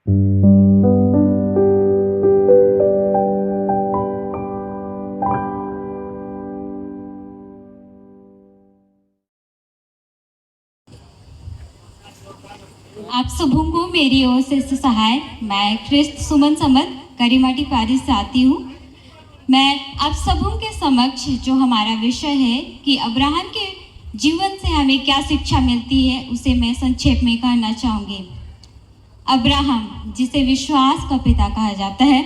आप सबों को मेरी ओर से सहाय। मैं ख्रिस्त सुमन समद करीमाटी पारी से आती हूँ। मैं आप सबों के समक्ष जो हमारा विषय है कि अब्राहम के जीवन से हमें क्या शिक्षा मिलती है, उसे मैं संक्षेप में कहना चाहूँगी। अब्राहम, जिसे विश्वास का पिता कहा जाता है,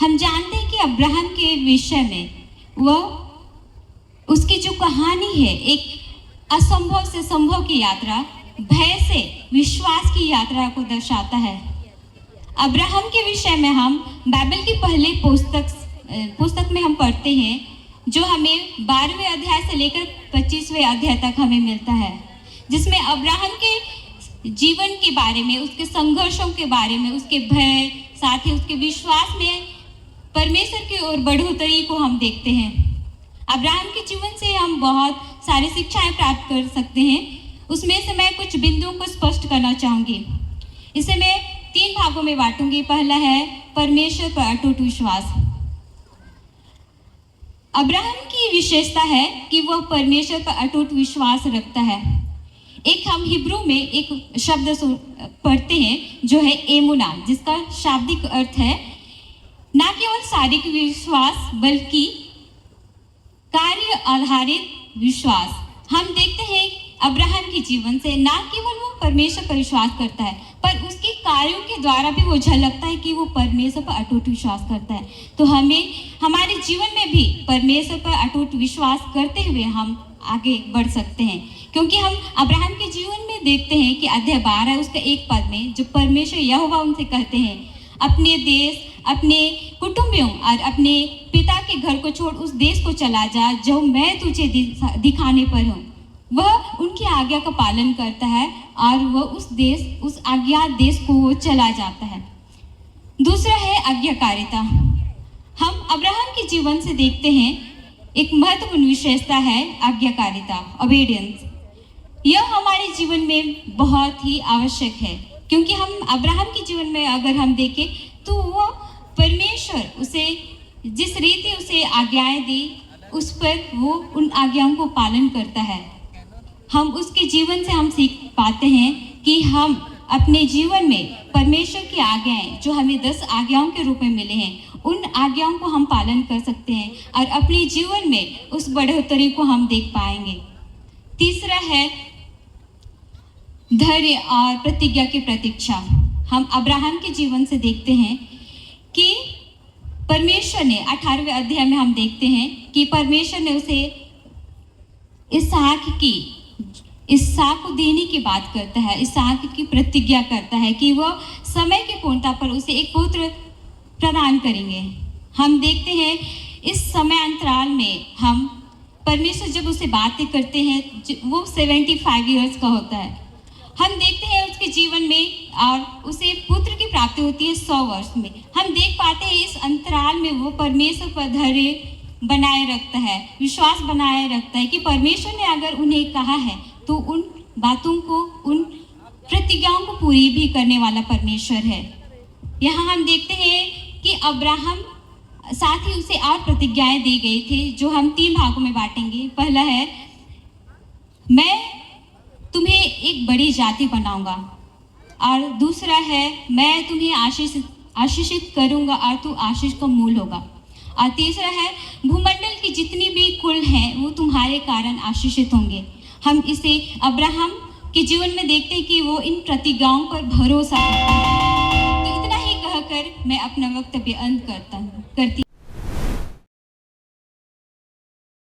हम जानते हैं कि अब्राहम के विषय में वह उसकी जो कहानी है, एक असंभव से संभव की यात्रा, भय से विश्वास की यात्रा को दर्शाता है। अब्राहम के विषय में हम बाइबल की पहली पुस्तक में हम पढ़ते हैं, जो हमें 12वें अध्याय से लेकर 25वें अध्याय तक हमें मिलता है, जिसमें अब्राहम के जीवन के बारे में, उसके संघर्षों के बारे में, उसके भय, साथ ही उसके विश्वास में परमेश्वर की ओर बढ़ोतरी को हम देखते हैं। अब्राहम के जीवन से हम बहुत सारी शिक्षाएं प्राप्त कर सकते हैं। उसमें से मैं कुछ बिंदुओं को स्पष्ट करना चाहूँगी। इसे मैं 3 भागों में बांटूंगी। पहला है परमेश्वर पर अटूट विश्वास। अब्राहम की विशेषता है कि वह परमेश्वर पर अटूट विश्वास रखता है। एक हम हिब्रू में एक शब्द पढ़ते हैं जो है एमुना, जिसका शाब्दिक अर्थ है ना केवल शारीरिक विश्वास बल्कि कार्य आधारित विश्वास। हम देखते हैं अब्राहम के जीवन से ना केवल वो परमेश्वर पर विश्वास करता है, पर उसके कार्यों के द्वारा भी वो झलकता है कि वो परमेश्वर पर अटूट विश्वास करता है। तो हमें हमारे जीवन में भी परमेश्वर पर अटूट विश्वास करते हुए हम आगे बढ़ सकते हैं, क्योंकि हम अब्राहम के जीवन में देखते हैं कि अध्याय 12 उसका एक पद में जो परमेश्वर यहोवा उनसे कहते हैं, अपने देश, अपने कुटुंबियों और अपने पिता के घर को छोड़ उस देश को चला जा जो मैं तुझे दिखाने पर हूँ। वह उनकी आज्ञा का पालन करता है और वह उस आज्ञा देश को वो चला जाता है। दूसरा है आज्ञाकारिता। हम अब्राहम के जीवन से देखते हैं एक महत्वपूर्ण विशेषता है आज्ञाकारिता, ओबीडियंस। यह हमारे जीवन में बहुत ही आवश्यक है, क्योंकि हम अब्राहम के जीवन में अगर हम देखें तो वह परमेश्वर उसे जिस रीति उसे आज्ञाएं दी, उस पर वो उन आज्ञाओं को पालन करता है। हम उसके जीवन से हम सीख पाते हैं कि हम अपने जीवन में परमेश्वर की आज्ञाएं, जो हमें 10 आज्ञाओं के रूप में मिले हैं, उन आज्ञाओं को हम पालन कर सकते हैं और अपने जीवन में उस बढ़ोतरी को हम देख पाएंगे। तीसरा है धैर्य और प्रतिज्ञा की प्रतीक्षा। हम अब्राहम के जीवन से देखते हैं कि परमेश्वर ने 18वें अध्याय में हम देखते हैं कि परमेश्वर ने उसे इसहाक को देने की बात करता है, इसहाक की प्रतिज्ञा करता है कि वह समय की पूर्णता पर उसे एक पुत्र प्रदान करेंगे। हम देखते हैं इस समय अंतराल में हम परमेश्वर जब उसे बातें करते हैं, वो 75 ईयर्स का होता है। हम देखते हैं उसके जीवन में और उसे पुत्र की प्राप्ति होती है 100 वर्ष में। हम देख पाते हैं इस अंतराल में वो परमेश्वर पर धैर्य बनाए रखता है, विश्वास बनाए रखता है कि परमेश्वर ने अगर उन्हें कहा है तो उन बातों को, उन प्रतिज्ञाओं को पूरी भी करने वाला परमेश्वर है। यहाँ हम देखते हैं कि अब्राहम साथ ही उसे और प्रतिज्ञाएं दी गई थी, जो हम 3 भागों में बांटेंगे। पहला है मैं तुम्हें एक बड़ी जाति बनाऊंगा, और दूसरा है मैं तुम्हें आशीषित करूंगा और तू आशीष का मूल होगा, और तीसरा है भूमंडल की जितनी भी कुल हैं वो तुम्हारे कारण आशीषित होंगे। हम इसे अब्राहम के जीवन में देखते हैं कि वो इन प्रतिज्ञाओं पर भरोसा करता है। तो इतना ही कहकर मैं अपना वक्तव्य अंत करती